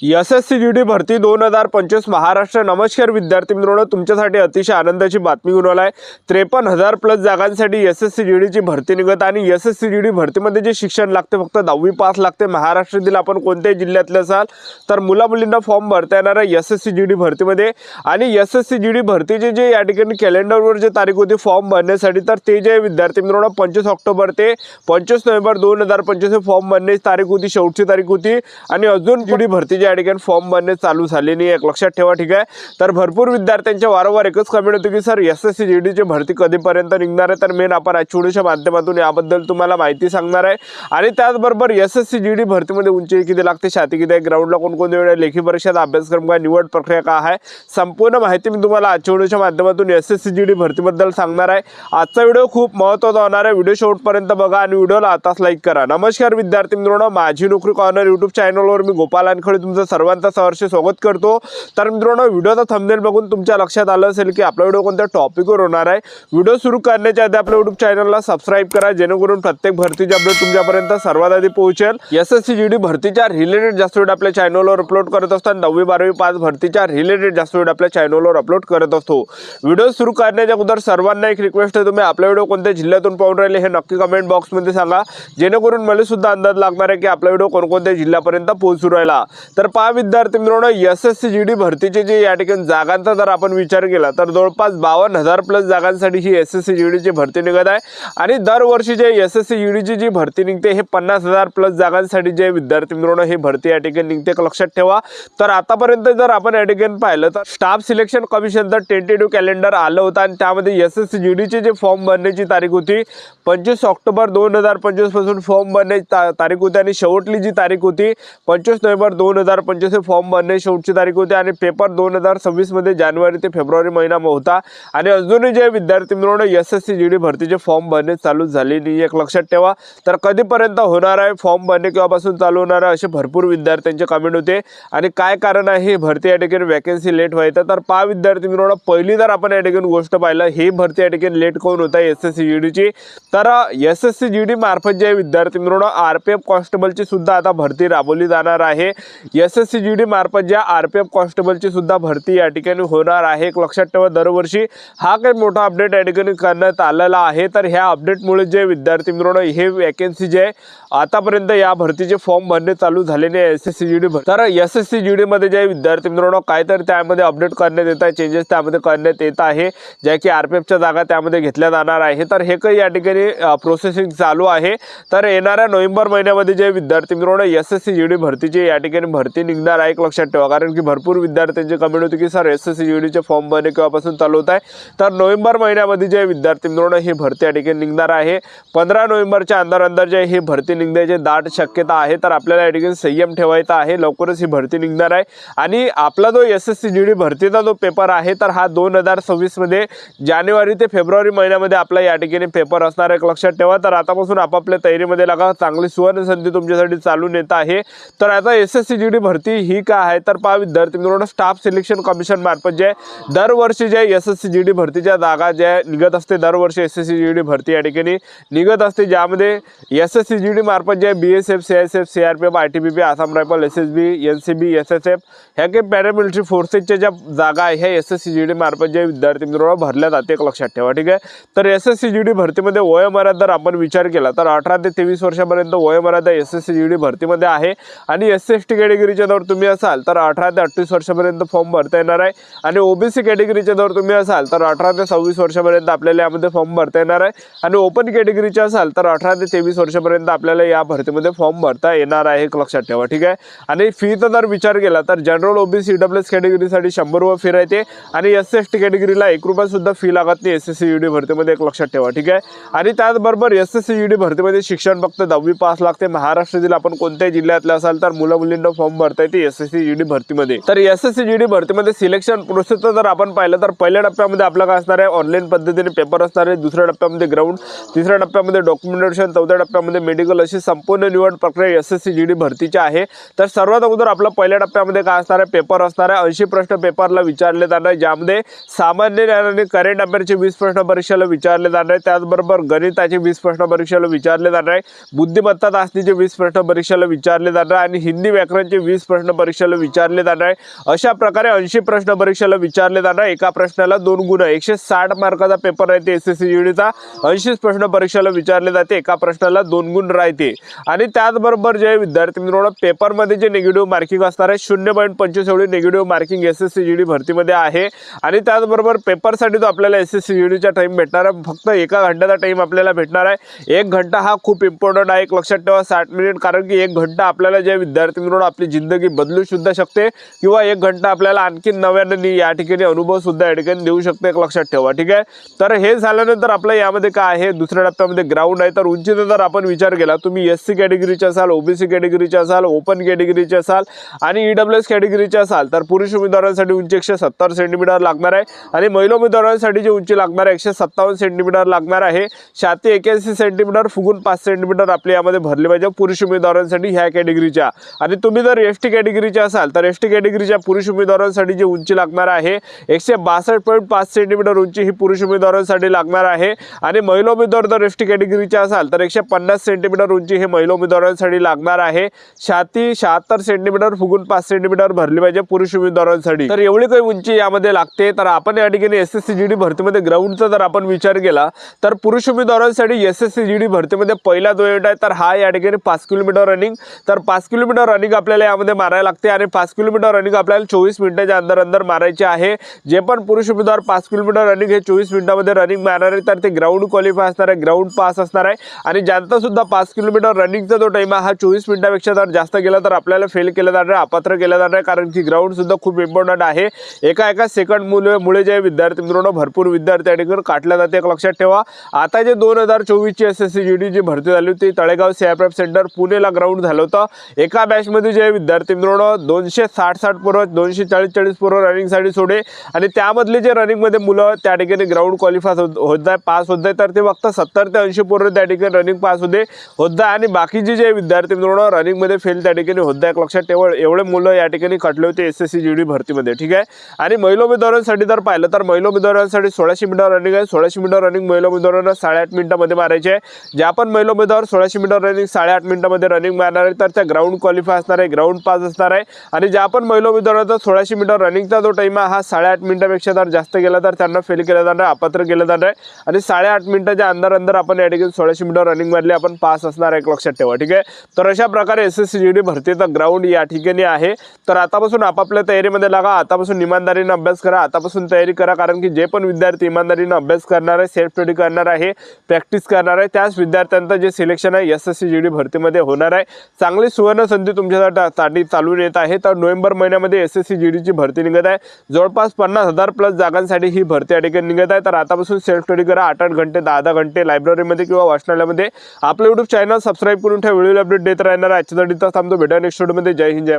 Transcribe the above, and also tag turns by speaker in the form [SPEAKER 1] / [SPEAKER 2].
[SPEAKER 1] SSC GD भरती 2025 महाराष्ट्र। नमस्कार विद्यार्थी मित्रांनो, तुमच्यासाठी अतिशय आनंदाची बातमी घेऊन आलाय। 53,000 प्लस जागांसाठी एसएससी जीडीची भरती निघत आणि एसएससी जीडी भरतीमध्ये जे शिक्षण लागते फक्त 10वी पास लागते। महाराष्ट्रातील आपण कोणत्याही जिल्ह्यातले असाल तर मुला मुलींना फॉर्म भरता येणार आहे एसएससी जीडी भरतीमध्ये। आणि एसएससी जीडी भरतीचे जे या ठिकाणी कॅलेंडरवर जे तारीख होती फॉर्म भरण्यासाठी, तर ते जे विद्यार्थी मित्रांनो 25 ऑक्टोबर ते 25 नोव्हेंबर 2025 फॉर्म भरण्याची तारीख होती, शेवटची तारीख होती। आणि अजून जीडी भरतीचे या ठिकाणी फॉर्म भरणे चालू झाले नाही, एक लक्षात ठेवा, ठीक आहे। तर भरपूर विद्यार्थ्यांच्या वारंवार एकच कमेंट होती की सर एसएससी जीडीची भरती कधीपर्यंत निघणार आहे। तर मेन आपण आज व्हिडिओच्या माध्यमातून याबद्दल तुम्हाला माहिती सांगणार आहे। आणि त्याचबरोबर एसएससी जीडी भरतीमध्ये उंची किती लागते, छाती किती आहे, ग्राउंडला कोणकोणते वेळ, लेखी परीक्षेचा अभ्यासक्रम काय, निवड प्रक्रिया काय आहे, संपूर्ण माहिती मी तुम्हाला आजच्या व्हिडिओच्या माध्यमातून एसएससी जीडी भरतीबद्दल सांगणार आहे। आजचा व्हिडिओ खूप महत्त्वाचा होणार आहे, व्हिडिओ शेवटपर्यंत बघा आणि व्हिडिओला आताच लाईक करा। नमस्कार विद्यार्थी मित्रांनो, माझी नोकरी कॉर्नर यूट्यूब चॅनलवर मी गोपाल वानखडे तुमचं सर्वांचं सहर्ष स्वागत करतो। तर मित्रांनो, व्हिडिओचा थंबनेल बघून तुमच्या लक्षात आलं असेल की आपला व्हिडिओ कोणत्या टॉपिकवर होणार आहे। व्हिडिओ सुरू करण्याच्या आधी आपल्या यूट्यूब चॅनलला सबस्क्राइब करा, जेणेकरून प्रत्येक भरतीची अपडेट तुमच्यापर्यंत सर्वात आधी पोहोचेल। एसएससी जीडी भरतीच्या रिलेटेड जास्त व्हिडिओ आपल्या चॅनलवर अपलोड करत असतो। 10वी 12वी पास भरतीच्या रिलेटेड जास्त व्हिडिओ आपल्या चॅनलवर अपलोड करत असतो। व्हिडिओ सुरू करण्याच्या अगोदर सर्वांना एक रिक्वेस्ट आहे, तुम्ही आपला व्हिडिओ कोणत्या जिल्ह्यातून पाहून राहिले हे नक्की कमेंट बॉक्समध्ये सांगा, जेणेकरून मला सुद्धा अंदाज लागणार आहे की आपला व्हिडिओ कोणकोणत्या जिल्ह्यापर्यंत पोहोचू राहिला। तर पहा विद्यार्थी मित्रांनो, एसएससी जीडी भरतीचे जे या ठिकाणी जागांचा जर आपण विचार केला तर जवळपास 52,000 प्लस जागांसाठी ही एसएससी जीडीची भरती निघत आहे। आणि दरवर्षी जे एसएससी जीडीची जी भरती निघते हे 50,000 प्लस जागांसाठी जे विद्यार्थी मित्रांनो ही भरती या ठिकाणी निघते, लक्षात ठेवा। तर आतापर्यंत जर आपण या ठिकाणी पाहिलं तर स्टाफ सिलेक्शन कमिशनचं टेंटेटिव्ह कॅलेंडर आलं होतं आणि त्यामध्ये एसएससी जीडीचे जे फॉर्म भरण्याची तारीख होती 25 ऑक्टोबर 2025 पासून फॉर्म भरण्याची तारीख होती आणि शेवटली जी तारीख होती 25 नोव्हेंबर 2025 फॉर्म भरण्याची शेवटची तारीख होती। आणि पेपर 2026 मध्ये जानेवारी ते फेब्रुवारी महिना होता आणि अजूनही जे विद्यार्थी मित्रांनो एसएससी जीडी भरतीचे फॉर्म भरणे चालू झाले नाही, एक लक्षात ठेवा। तर कधीपर्यंत होणार आहे फॉर्म भरणे, केव्हापासून चालू होणार आहे, असे भरपूर विद्यार्थ्यांचे कमेंट होते। आणि काय कारण आहे ही भरती या ठिकाणी वॅकन्सी लेट व्हायचं, तर पहा विद्यार्थी मित्रांनो, पहिली जर आपण या ठिकाणी गोष्ट पाहिलं ही भरती या ठिकाणी लेट कोण होत आहे एसएससी जीडीची, तर एसएससी जीडी मार्फत जे विद्यार्थी मित्रांनो आरपीएफ कॉन्स्टेबलची सुद्धा आता भरती राबवली जाणार आहे। एसएससी जीडी मार्फत ज्या आरपीएफ कॉन्स्टेबलची सुद्धा भरती या ठिकाणी होणार आहे, एक लक्षात ठेवा। दरवर्षी हा काही मोठा अपडेट या ठिकाणी करण्यात आलेला आहे। तर ह्या अपडेटमुळे जे विद्यार्थी मित्रांनो हे वॅकन्सी जे आतापर्यंत या भरतीचे फॉर्म भरणे चालू झालेले आहे एसएससी जीडी भरती, तर एसएससी जीडी मध्ये जे विद्यार्थी मित्रांनो काय तर त्यामध्ये अपडेट करण्यात येत आहे, चेंजेस त्यामध्ये करण्यात येत आहे, ज्या की आरपीएफच्या जागा त्यामध्ये घेतल्या जाणार आहे। तर हे काही या ठिकाणी प्रोसेसिंग चालू आहे। तर येणाऱ्या नोव्हेंबर महिन्यामध्ये जे विद्यार्थी मित्रांनो एसएससी जीडी भरतीची या ठिकाणी भरती निघणार आहे, एक लक्षात ठेवा। कारण की भरपूर विद्यार्थ्यांचे कमेंट होते की सर एसएससी जीडीचे फॉर्म भरणे केव्हापासून चालू होत आहे, तर नोव्हेंबर महिन्यामध्ये जे विद्यार्थी मित्रांनो ही भरती या ठिकाणी निघणार आहे। 15 नोव्हेंबरच्या अंदर जे ही भरती निघण्याची दाट शक्यता आहे। तर आपल्याला या ठिकाणी संयम ठेवायचा आहे, लवकरच ही भरती निघणार आहे। आणि आपला जो एसएससी जीडी भरतीचा जो पेपर आहे तर हा 2026 मध्ये जानेवारी ते फेब्रुवारी महिन्यामध्ये आपला या ठिकाणी पेपर असणार आहे, एक लक्षात ठेवा। तर आतापासून आपापल्या तयारीमध्ये लागा, चांगली सुवर्ण संधी तुमच्यासाठी चालून येत आहे। तर आता एसएससी जीडी भरती ही काय आहे, तर पहा विद्यार्थी मित्रांनो स्टाफ सिलेक्शन कमिशन मार्फत जे दरवर्षी जे एसएससी जीडी भरतीच्या जागा ज्या निघत असते, दरवर्षी एसएससी जीडी भरती या ठिकाणी निघत असते, ज्यामध्ये एसएससी जीडी मार्फत जे BSF, CISF, CRPF, ITBP, Assam rifle, SSB, NCB, SSF ह्या काही पॅरामिलिटरी फोर्सेसच्या ज्या जागा आहे ह्या एसएससी जीडी मार्फत जे विद्यार्थी मित्रांनो भरल्या जाते, एक लक्षात ठेवा, ठीक आहे। तर एसएससी जीडी भरतीमध्ये वयोमर्यादा जर आपण विचार केला तर 18 ते 23 वर्षापर्यंत वयोमर्यादा एसएससी जीडी भरतीमध्ये आहे। आणि एससी कॅटेगरीच्या जर तुम्ही असाल तर 18 ते 38 वर्षापर्यंत फॉर्म भरता येणार आहे। आणि ओबीसी कॅटेगरीच्या जर तुम्ही असाल तर 18 ते 26 वर्षापर्यंत आपल्याला यामध्ये फॉर्म भरता येणार आहे। आणि ओपन कॅटेगरीचे असाल तर 18 ते 23 वर्षापर्यंत आपल्याला या भरतीमध्ये फॉर्म भरता येणार आहे, एक लक्षात ठेवा, ठीक आहे। आणि फीचा जर विचार केला तर जनरल ओबीसी ईडब्ल्यूएस कॅटेगरीसाठी 100 रुपये फी राहते आणि एससी एसटी कॅटेगरीला 1 रुपया सुद्धा फी लागत नाही एसएससी जीडी भरतीमध्ये, एक लक्षात ठेवा, ठीक आहे। आणि त्याचबरोबर एसएससी जीडी भरतीमध्ये शिक्षण फक्त 10वी पास लागते। महाराष्ट्रातील आपण कोणत्याही जिल्ह्यातले असाल तर मुला मुलींना फॉर्म भरता येते एसएससी जीडी भरतीमध्ये। तर एसएससी जीडी भरतीमध्ये सिलेक्शन प्रोसेस जर आपण पाहिलं तर पहिल्या टप्प्यामध्ये आपलं काय असणार आहे, ऑनलाईन पद्धतीने पेपर असणार आहे। दुसऱ्या टप्प्यामध्ये ग्राउंड, तिसऱ्या टप्प्यामध्ये डॉक्युमेंटेशन, चौथ्या टप्प्यामध्ये मेडिकल, अशी संपूर्ण निवड प्रक्रिया SSC GD भरतीची आहे। तर सर्वात अगोदर आपला पहिल्या टप्प्यामध्ये काय असणार आहे, पेपर असणार आहे। 80 प्रश्न पेपरला विचारले जाणार आहे, ज्यामध्ये सामान्य ज्ञान आणि करंट अफेअरचे 20 प्रश्न परीक्षेला विचारले जाणार आहे। त्याचबरोबर गणिताचे 20 प्रश्न परीक्षेला विचारले जाणार आहे, बुद्धिमत्ता चाचणीचे 20 प्रश्न परीक्षेला विचारले जाणार आहे आणि हिंदी व्याकरणचे 20 प्रश्न परीक्षेला विचारले जाणार आहे। अशा प्रकारे 80 प्रश्न परीक्षेला विचारले जाणार। एका प्रश्नाला 2 गुण, 160 मार्काचा पेपर आहे ते SSC GDचा। 80 प्रश्न परीक्षेला विचारले जाते, एका प्रश्नाला 2 गुण राहते। आणि त्याचबरोबर जे विद्यार्थी मित्रांनो पेपरमध्ये जे निगेटिव्ह मार्किंग असणार आहे 0.25 एवढी निगेटिव्ह मार्किंग SSC GD भरतीमध्ये आहे। आणि त्याचबरोबर पेपरसाठी तो आपल्याला SSC GDचा टाइम भेटणार आहे, फक्त 1 घंट्याचा टाइम आपल्याला भेटणार आहे। 1 घंटा हा खूप इम्पॉर्टंट आहे, एक लक्षात ठेवा 60 मिनिट, कारण की 1 घंटा आपल्याला जे विद्यार्थी मित्रांनो आपली जिंदगी बदलू सुद्धा शकते किंवा 1 घंटा आपल्याला आणखी नव्याने या ठिकाणी अनुभव सुद्धा या ठिकाणी देऊ शकते, एक लक्षात ठेवा, ठीक आहे। तर हे झाल्यानंतर आपलं यामध्ये काय आहे, दुसऱ्या टप्प्यामध्ये ग्राउंड आहे। तर उंचीचा जर आपण विचार केला, तुम्ही SC कॅटेगरीचे असाल, OBC कॅटेगरीचे असाल, ओपन कॅटेगरीचे असाल आणि EWS कॅटेगरीचे असाल तर पुरुष उमेदवारांसाठी उंची 170 सेंटीमीटर लागणार आहे आणि महिला उमेदवारांसाठी जी उंची लागणार आहे 157 सेंटीमीटर लागणार आहे। छाती 81 सेंटीमीटर, फुगून 5 सेंटीमीटर आपल्या यामध्ये भरले पाहिजे पुरुष उमेदवारांसाठी ह्या कॅटेगरीच्या। आणि तुम्ही जर ST कॅटेगरीचे असाल तर ST कॅटेगरीच्या पुरुष उमेदवारांसाठी जी उंची लागणार आहे 162.5 सेंटीमीटर उंची ही पुरुष उमेदवारांसाठी लागणार आहे। आणि महिला उमेदवार जर ST कॅटेगरीचे असाल तर 150 सेंटीमीटर उंची हे महिला उमेदवारांसाठी लागणार आहे। छाती 76 सेंटीमीटर, फुगून 5 सेंटीमीटर भरली पाहिजे पुरुष उमेदवारांसाठी। तर एवढी काही उंची यामध्ये लागते। तर आपण या ठिकाणी SSC GD भरतीमध्ये ग्राउंडचा जर आपण विचार केला तर पुरुष उमेदवारांसाठी SSC GD भरतीमध्ये पहिला जो इव्हेंट आहे तर हा या ठिकाणी 5 किलोमीटर रनिंग। तर 5 किलोमीटर रनिंग आपल्याला यामध्ये मारायला लागते आणि 5 किलोमीटर रनिंग आपल्याला 24 मिनिटाच्या अंदर मारायचे आहे। जे पण पुरुष उमेदवार 5 किलोमीटर रनिंग हे 24 मिनिटांमध्ये रनिंग मारणार आहे तर ते ग्राउंड क्वालिफाय असणार आहे, ग्राउंड पास असणार आहे। आणि ज्यांचा सुद्धा 5 किलोमीटर रनिंगचा जो टाइम आहे हा 24 मिनिटांपेक्षा जर जास्त गेला तर आपल्याला फेल केलं जाणार, अपात्र केलं जाणार, कारण की ग्राउंड सुद्धा खूप इम्पॉर्टंट आहे। एका सेकंड मुळे जे विद्यार्थी मित्रांनो भरपूर विद्यार्थी या ठिकाणी काढल्या जाते, एक लक्षात ठेवा। आता जे 2024 ची SSC GD जी भरती झाली होती तळेगाव CIPREP सेंटर पुणेला ग्राउंड झालं होतं। एका बॅचमध्ये जे विद्यार्थी मित्रांनो 260 पोरं 240 पोरं रनिंगसाठी सोडे आणि त्यामधले जे रनिंगमध्ये मुलं त्या ठिकाणी ग्राउंड क्वालिफाय होत आहे, पास होत आहे, तर ते फक्त 70 ते 80 पोरं त्या ठिकाणी रनिंग पास होत आहे आणि बाकीचे जे विद्यार्थी मित्रांनो रनिंगमध्ये फेल त्या ठिकाणी होत आहे, एक लक्षात ठेवा। एवढे मुलं या ठिकाणी कटले होते SSC GD भरतीमध्ये, ठीक आहे। आणि महिला उमेदवारांसाठी जर पाहिलं तर महिला उमेदवारांसाठी 1600 मीटर रनिंग आहे। 1600 मीटर रनिंग महिला उमेदवारांना 8.5 मिनिटांमध्ये मारायचे आहे। ज्या पण महिला उमेदवार 1600 मीटर रनिंग 8.5 मिनिटांमध्ये रनिंग मारणार आहे तर त्या ग्राउंड क्वालिफाय असणार आहे, ग्राउंड पास असणार आहे। आणि ज्या पण महिला उमेदवारांचा 1600 मीटर रनिंगचा जो टाइम आहे हा 8.5 मिनिटांपेक्षा जर जास्त गेला तर त्यांना फेल केलं जाणार, अपात्र केलं जाणार आहे। आणि 8.5 मिनिटाच्या अंदर आपण या ठिकाणी 1600 मीटर रनिंग मारले आपण पास असणार आहे, एक लक्षात ठेवा, ठीक आहे। तर अशा प्रकारे SSC GD भरतीचा ग्राउंड या ठिकाणी आहे। तर आतापासून आपापल्या तयारीमध्ये लागा, आतापासून इमानदारीने अभ्यास करा, आतापासून तयारी करा, कारण की जे पण विद्यार्थी इमानदारीने अभ्यास करणार आहे, सेल्फ स्टडी करणार आहे, प्रॅक्टिस करणार आहे, त्याच विद्यार्थ्यांचं जे सिलेक्शन आहे SSC GD भरतीमध्ये होणार आहे। चांगली सुवर्ण संधी तुमच्यासाठी चालून येत आहे। तर नोव्हेंबर महिन्यामध्ये SSC GD ची भरती निघत आहे, जवळपास 50,000 प्लस जागांसाठी ही भरती या ठिकाणी निघत आहे। तर आतापासून सेल्फ स्टडी करा, 8-8 घंटे 10-10 घंटे लायब्ररीमध्ये किंवा वाचनालयामध्ये आपलं YouTube चॅनल सबस्क्राईब करून ठेवा, व्हिडिओ अपडेट देत राहणार। आजच्यासाठी थांबतो, भेटा नेक्स्ट व्हिडिओमध्ये। जय हिंद, जय